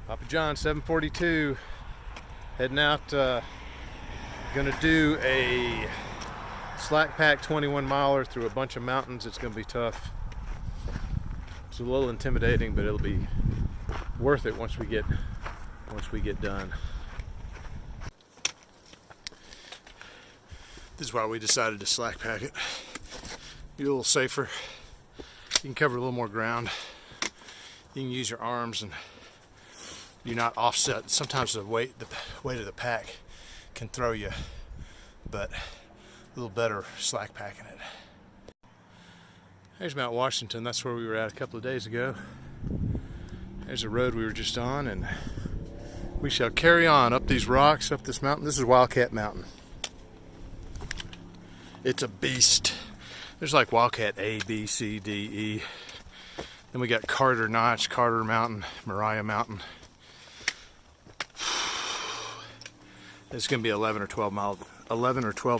Papa John 742 heading out, gonna do a slack pack 21 miler through a bunch of mountains. It's gonna be tough. It's a little intimidating, but it'll be worth it once we get done. This is why we decided to slack pack it. Be a little safer. You can cover a little more ground. You can use your arms and you're not offset. Sometimes the weight of the pack can throw you, but a little better slack packing it. There's Mount Washington. That's where we were at a couple of days ago. There's a road we were just on, and we shall carry on up these rocks, up this mountain. This is Wildcat Mountain. It's a beast. There's like Wildcat A, B, C, D, E. Then we got Carter Notch, Carter Mountain, Moriah Mountain. It's gonna be 11 or 12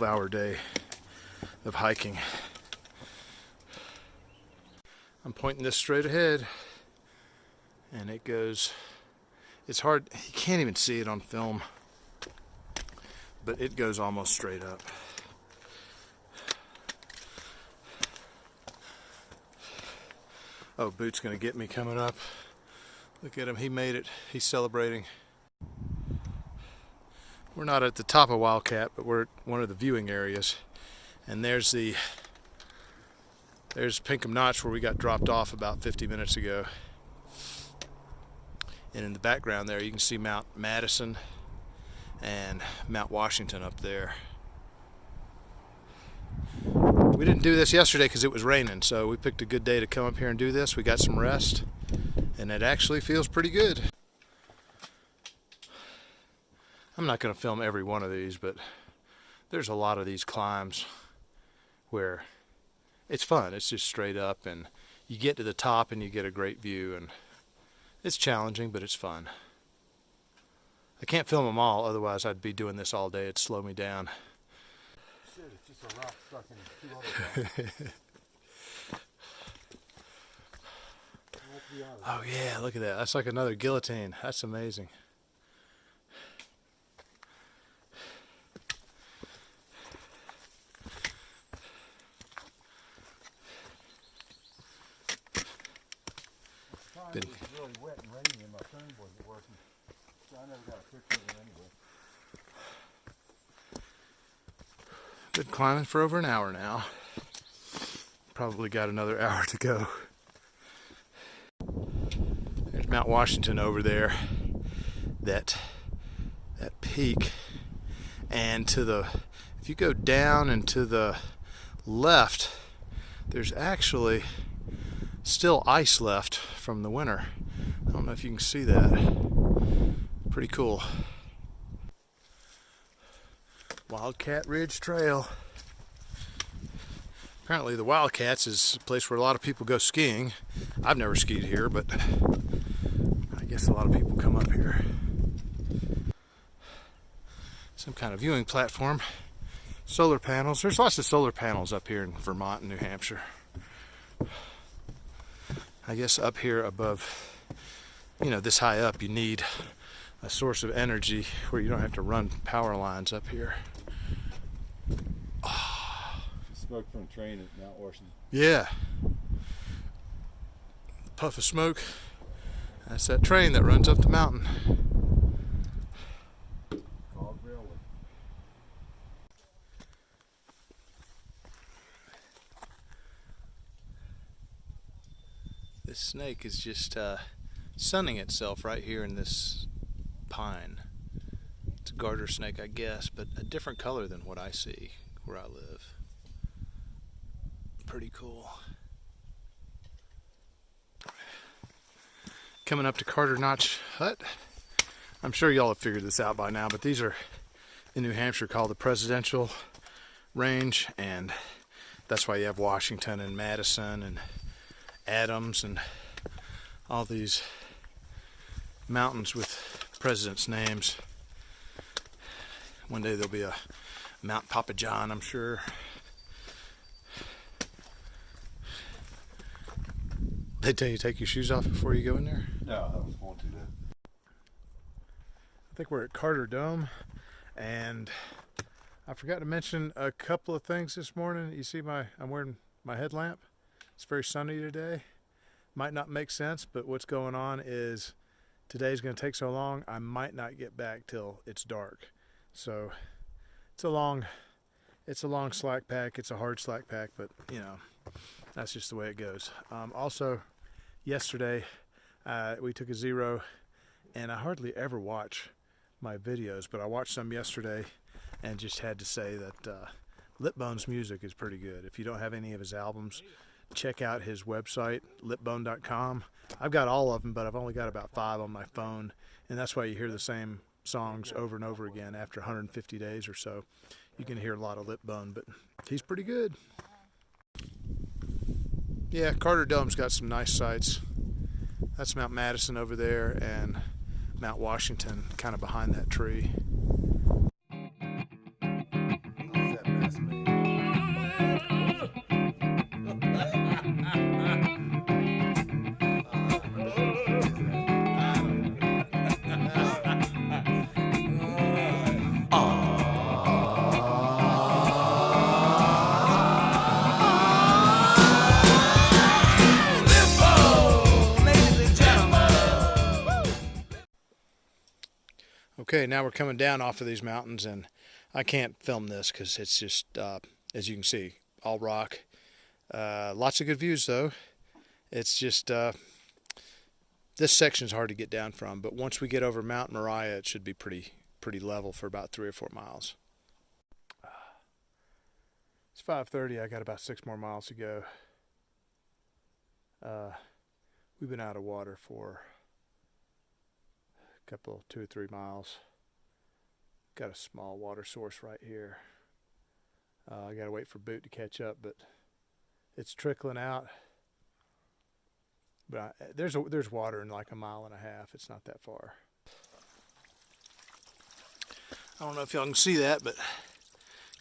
hour day of hiking. I'm pointing this straight ahead, and it goes, it's hard, you can't even see it on film, but it goes almost straight up. Oh, Boot's gonna get me coming up. Look at him, he made it, he's celebrating. We're not at the top of Wildcat, but we're at one of the viewing areas. And there's Pinkham Notch, where we got dropped off about 50 minutes ago. And in the background there, you can see Mount Madison and Mount Washington up there. We didn't do this yesterday because it was raining, so we picked a good day to come up here and do this. We got some rest, and it actually feels pretty good. I'm not going to film every one of these, but there's a lot of these climbs where it's fun. It's just straight up, and you get to the top and you get a great view, and it's challenging, but it's fun. I can't film them all, otherwise I'd be doing this all day. It'd slow me down. Shit, it's just a rock stuck in 2 other rocks. Oh yeah, look at that. That's like another guillotine. That's amazing. It was really wet and rainy, and my phone wasn't working, so I never got a picture of it anyway. Been climbing for over an hour now. Probably got another hour to go. There's Mount Washington over there. That peak, and if you go down and to the left, there's actually still ice left from the winter. I don't know if you can see that. Pretty cool. Wildcat Ridge Trail. Apparently the Wildcats is a place where a lot of people go skiing. I've never skied here, but I guess a lot of people come up here. Some kind of viewing platform. Solar panels. There's lots of solar panels up here in Vermont and New Hampshire. I guess up here above, this high up, you need a source of energy where you don't have to run power lines up here. Oh. Smoke from a train at Mount Washington. Yeah. The puff of smoke. That's that train that runs up the mountain. Called railway. This snake is just sunning itself right here in this pine. It's a garter snake, I guess, but a different color than what I see where I live. Pretty cool. Coming up to Carter Notch Hut. I'm sure y'all have figured this out by now, but these are in New Hampshire called the Presidential Range, and that's why you have Washington and Madison and Adams and all these mountains with presidents' names. One day there'll be a Mount Papa John, I'm sure. They tell you to take your shoes off before you go in there? No, I was going to that. think we're at Carter Dome, and I forgot to mention a couple of things this morning. You see I'm wearing my headlamp. It's very sunny today. Might not make sense, but what's going on is today's going to take so long, I might not get back till it's dark. So it's a long slack pack. It's a hard slack pack, but you know, that's just the way it goes. Also, yesterday we took a zero, and I hardly ever watch my videos, but I watched some yesterday and just had to say that Lipbone's music is pretty good. If you don't have any of his albums, check out his website, lipbone.com. I've got all of them, but I've only got about 5 on my phone, and that's why you hear the same songs over and over again. After 150 days or so, you can hear a lot of Lipbone, but he's pretty good. Yeah, Carter Dome's got some nice sights. That's Mount Madison over there, and Mount Washington kind of behind that tree. Okay, now we're coming down off of these mountains, and I can't film this because it's just, as you can see, all rock. Lots of good views, though. It's just, this section's hard to get down from, but once we get over Mount Moriah, it should be pretty level for about 3 or 4 miles. It's 5:30. I got about 6 more miles to go. We've been out of water for couple 2 or 3 miles. Got a small water source right here. I gotta wait for Boot to catch up, but it's trickling out. But there's water in like 1.5 miles. It's not that far. I don't know if y'all can see that, but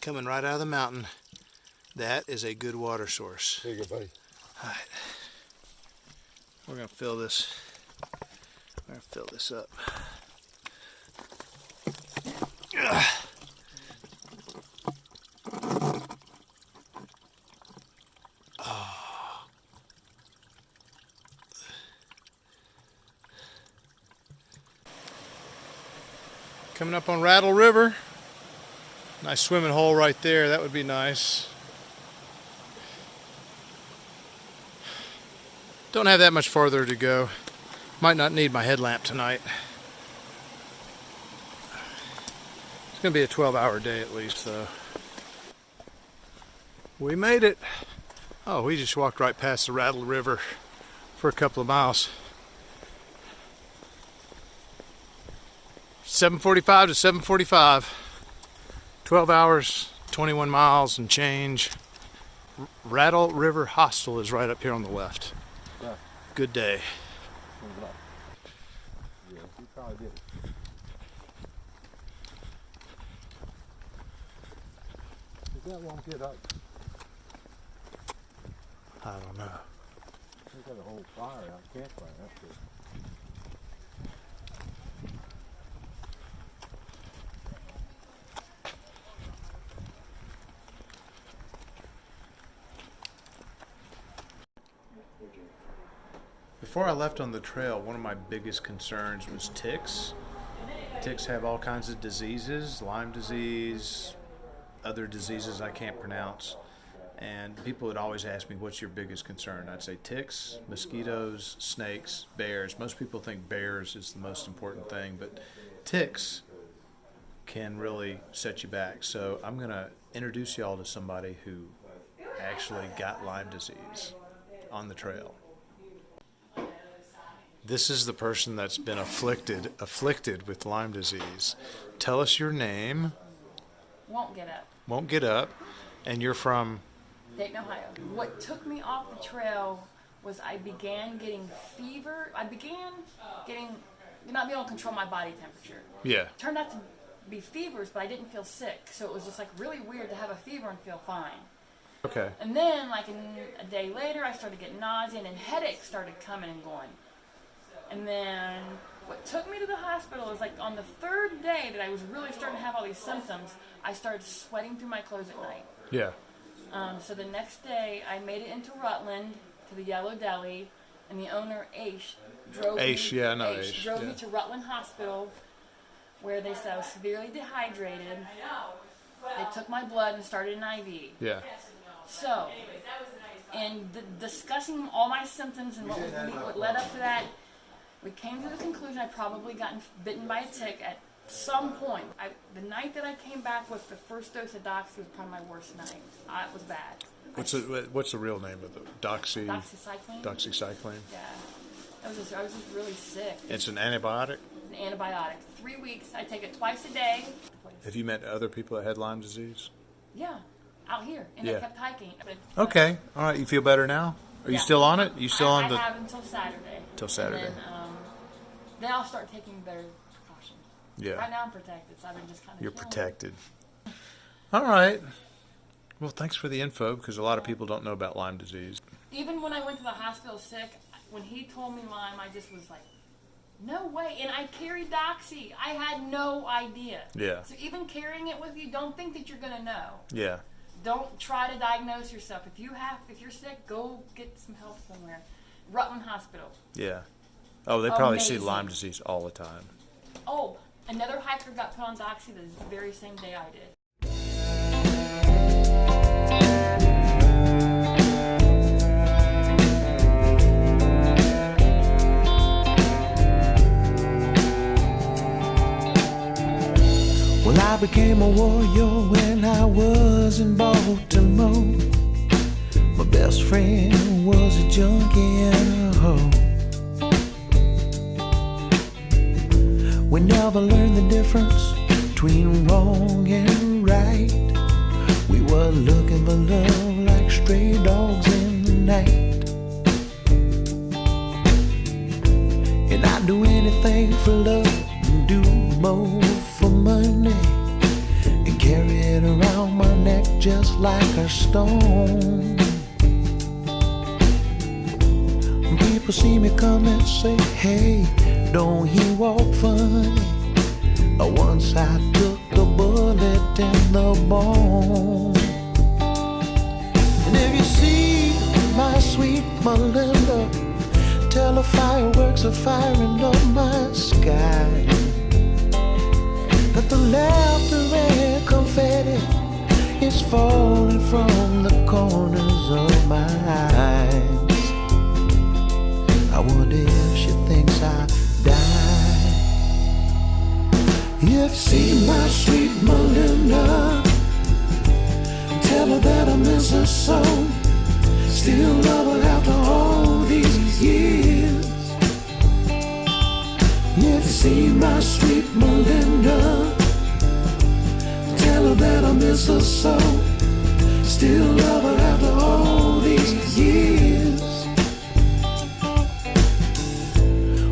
coming right out of the mountain, that is a good water source. There you go, buddy. All right, we're gonna fill this. I'm going to fill this up. Oh. Coming up on Rattle River. Nice swimming hole right there. That would be nice. Don't have that much farther to go. Might not need my headlamp tonight. It's going to be a 12-hour day at least, though. We made it. Oh, we just walked right past the Rattle River for a couple of miles. 7:45 to 7:45. 12 hours, 21 miles and change. Rattle River Hostel is right up here on the left. Yeah. Good day. Yeah, he probably did. Is that won't get up? I don't know. He's got a whole fire out, campfire. That's good. Before I left on the trail, one of my biggest concerns was ticks. Ticks have all kinds of diseases, Lyme disease, other diseases I can't pronounce. And people would always ask me, what's your biggest concern? I'd say ticks, mosquitoes, snakes, bears. Most people think bears is the most important thing, but ticks can really set you back. So I'm going to introduce y'all to somebody who actually got Lyme disease on the trail. This is the person that's been afflicted with Lyme disease. Tell us your name. Won't get up. Won't get up. And you're from? Dayton, Ohio. What took me off the trail was I began getting fever. I began getting, not being able to control my body temperature. Yeah. Turned out to be fevers, but I didn't feel sick. So it was just like really weird to have a fever and feel fine. Okay. And then like a day later, I started getting nausea and then headaches started coming and going. And then What took me to the hospital is like on the third day that I was really starting to have all these symptoms, I started sweating through my clothes at night. Yeah. So the next day, I made it into Rutland to the Yellow Deli, and the owner, Aish, drove me to Rutland Hospital, where they said I was severely dehydrated. They took my blood and started an IV. Yeah. So, in discussing all my symptoms and what led up to that, we came to the conclusion I'd probably gotten bitten by a tick at some point. The night that I came back with the first dose of Doxy was probably my worst night. It was bad. What's the real name of the Doxycycline? Doxycycline. Yeah. I was just really sick. It's an antibiotic? An antibiotic. 3 weeks. I take it twice a day. Have you met other people that had Lyme disease? Yeah. Out here. And I kept hiking. Okay. All right. You feel better now? Are you still on it? You still on the... I have until Saturday. Till Saturday. And then I'll start taking better precautions. Yeah. Right now I'm protected, so I've been just kind of... You're protected. All right. Well, thanks for the info, because a lot of people don't know about Lyme disease. Even when I went to the hospital sick, when he told me Lyme, I just was like, no way. And I carried Doxy. I had no idea. Yeah. So even carrying it with you, don't think that you're going to know. Yeah. Don't try to diagnose yourself. If you're sick, go get some help somewhere. Rutland Hospital. Yeah. Oh, they probably see Amazing. Lyme disease all the time. Oh, another hiker got put on Doxy the very same day I did. Well, I became a warrior when I was in Baltimore. My best friend was a junkie and a hoe. We never learned the difference between wrong and right. We were looking for love like stray dogs in the night. And I'd do anything for love and do more for money, and carry it around my neck just like a stone. When people see me come and say, hey, don't he walk funny? Once I took a bullet in the bone. And if you see my sweet Melinda, tell her fireworks are firing up my sky, that the laughter and confetti is falling from the corners of my eyes. I wonder if she thinks I died. If you see my sweet Melinda, tell her that I miss her so. Still love her after all these years. If you see my sweet Melinda, tell her that I miss her so. Still love her after all these years.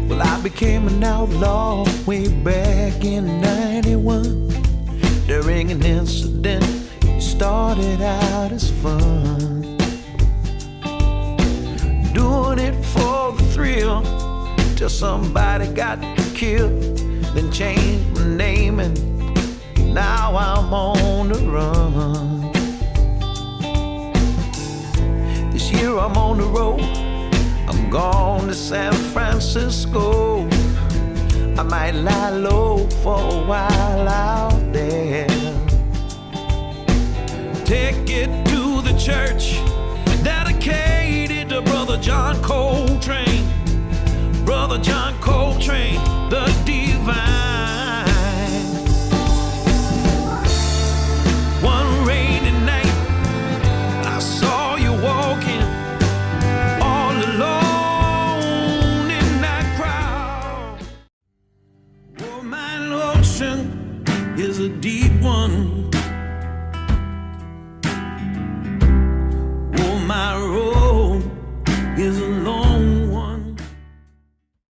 Well, I became an outlaw way back in 91. During an incident, it started out as fun. Doing it for the thrill, till somebody got killed. Then changed my name and now I'm on the run. This year I'm on the road. I'm gone to San Francisco. I might lie low for a while out there. Take it to the church dedicated to Brother John Coltrane. Brother John Coltrane, the divine. One rainy night, I saw you walking all alone in that crowd. Oh, my ocean is a deep one.